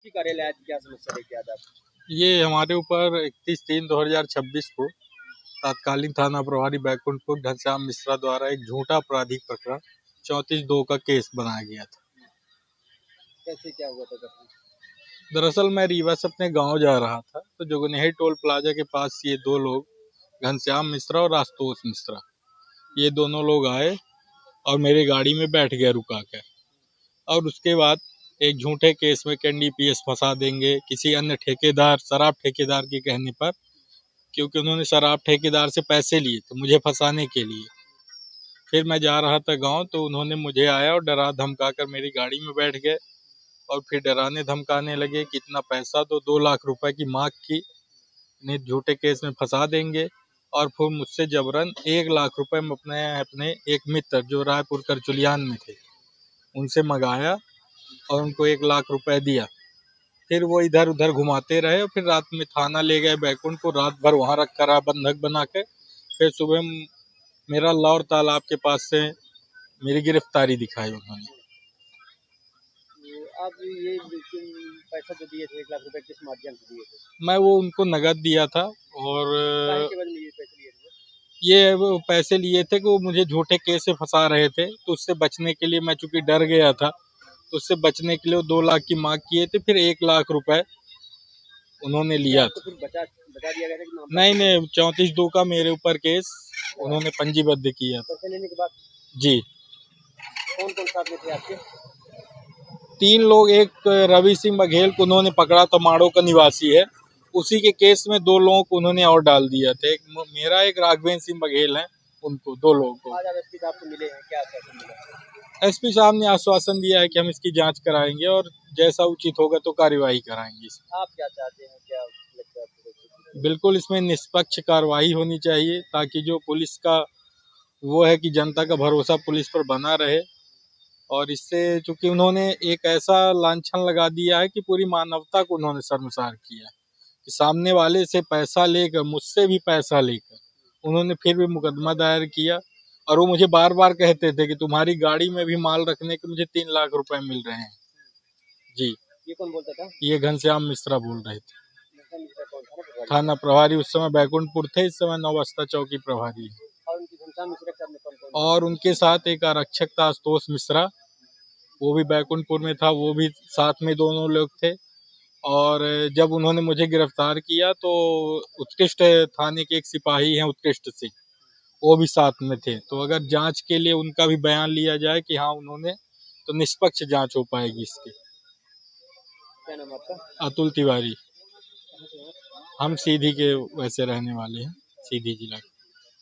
की कार्यालय आज क्या समस्या लेके आए आप? ये हमारे ऊपर 31/3/2026 को तत्कालीन थाना प्रभारी बैकुंठपुर घनश्याम मिश्रा द्वारा एक झूठा आपराधिक प्रकरण 34(2) का केस बनाया गया था। कैसे क्या हुआ था घटना? दरअसल मैं रीवा से अपने गांव जा रहा था, तो जोगनहरी टोल प्लाजा के पास ये दो लोग घनश्याम मिश्रा और आशुतोष मिश्रा, ये दोनों लोग आए और मेरी गाड़ी में बैठ गए रुका कर। और उसके बाद एक झूठे केस में एनडीपीएस फंसा देंगे किसी अन्य ठेकेदार, शराब ठेकेदार के कहने पर, क्योंकि उन्होंने शराब ठेकेदार से पैसे लिए थे मुझे फंसाने के लिए। फिर मैं जा रहा था गांव, तो उन्होंने मुझे आया और डरा धमका कर मेरी गाड़ी में बैठ गए और फिर डराने धमकाने लगे कि इतना पैसा दो, 2 लाख रुपए की मांग की, नहीं झूठे केस में फंसा देंगे। और फिर मुझसे जबरन 1 लाख रुपए में अपने अपने एक मित्र जो रायपुर करचुलियान में थे उनसे मंगाया और उनको 1 लाख रुपए दिया। फिर वो इधर उधर घुमाते रहे और फिर रात में थाना ले गए बैकुंठपुर, रात भर वहां रख करा बंधक बना के। फिर सुबह मेरा लौर तालाब के पास से मेरी गिरफ्तारी दिखाई उन्होंने। आप ये बिल्कुल पैसा जो दिए थे 1 लाख रुपए किस माध्यम से दिए थे? मैं वो उनको नगद दिया था और काहे के बदले ये पैसे लिए थे? ये वो पैसे लिए थे कि वो मुझे झूठे केस से फंसा रहे थे, तो उससे बचने के लिए मैं चूंकि डर गया था, तो उससे बचने के लिए वो 2 लाख की मांग किए थे, फिर 1 लाख रुपए उन्होंने क्या लिया आपको था। फिर बचा दिया गया था कि मामला नहीं फिर नहीं, 34(2) का मेरे ऊपर केस उन्होंने पंजीबद्ध किया था। पैसे लेने के बाद जी। कौन कौन साथ में थे आपके? 3 लोग, एक रवि सिंह बघेल को उन्होंने पकड़ा था, माड़ो का निवासी है, उसी के केस में 2 लोगों को उन्होंने और डाल दिया था। एक मेरा, एक राघवेंद्र सिंह बघेल है, उनको 2 लोगों को। आज आप एसपी साहब से मिले हैं, क्या आश्वासन मिला? एसपी साहब ने आश्वासन दिया है कि हम इसकी जांच कराएंगे और जैसा उचित होगा तो कार्यवाही कराएंगे इसमें। आप क्या चाहते हैं, क्या लगता है आपको? बिल्कुल इसमें निष्पक्ष कार्रवाई होनी चाहिए, ताकि जो पुलिस का वो है कि जनता का भरोसा पुलिस पर बना रहे। और इससे चूंकि उन्होंने एक ऐसा लांछन लगा दिया है कि पूरी मानवता को उन्होंने शर्मसार किया कि सामने वाले से पैसा लेकर, मुझसे भी पैसा लेकर उन्होंने फिर भी मुकदमा दायर किया। और वो मुझे बार बार कहते थे कि तुम्हारी गाड़ी में भी माल रखने के मुझे 3 लाख रुपए मिल रहे हैं। जी। ये कौन बोलता था? ये घनश्याम मिश्रा बोल रहे थे, नशा मिश्रा कौन था ना प्रभारी? थाना प्रभारी उस समय बैकुंठपुर थे, इस समय नौबस्ता चौकी प्रभारी है। और उनकी घनश्याम मिश्रा के साथ में कौन कौन था? और उनके साथ एक आरक्षक था आशुतोष मिश्रा, वो भी बैकुंठपुर में था, वो भी साथ में दोनों लोग थे। और जब उन्होंने मुझे गिरफ्तार किया तो उत्कृष्ट थाने के एक सिपाही हैं उत्कृष्ट सिंह, वो भी साथ में थे। तो अगर जांच के लिए उनका भी बयान लिया जाए कि हाँ उन्होंने, तो निष्पक्ष जांच हो पाएगी इसकी। क्या नाम आपका? अतुल तिवारी। कहाँ से हैं आप? हम सीधी के वैसे रहने वाले हैं, सीधी जिला के।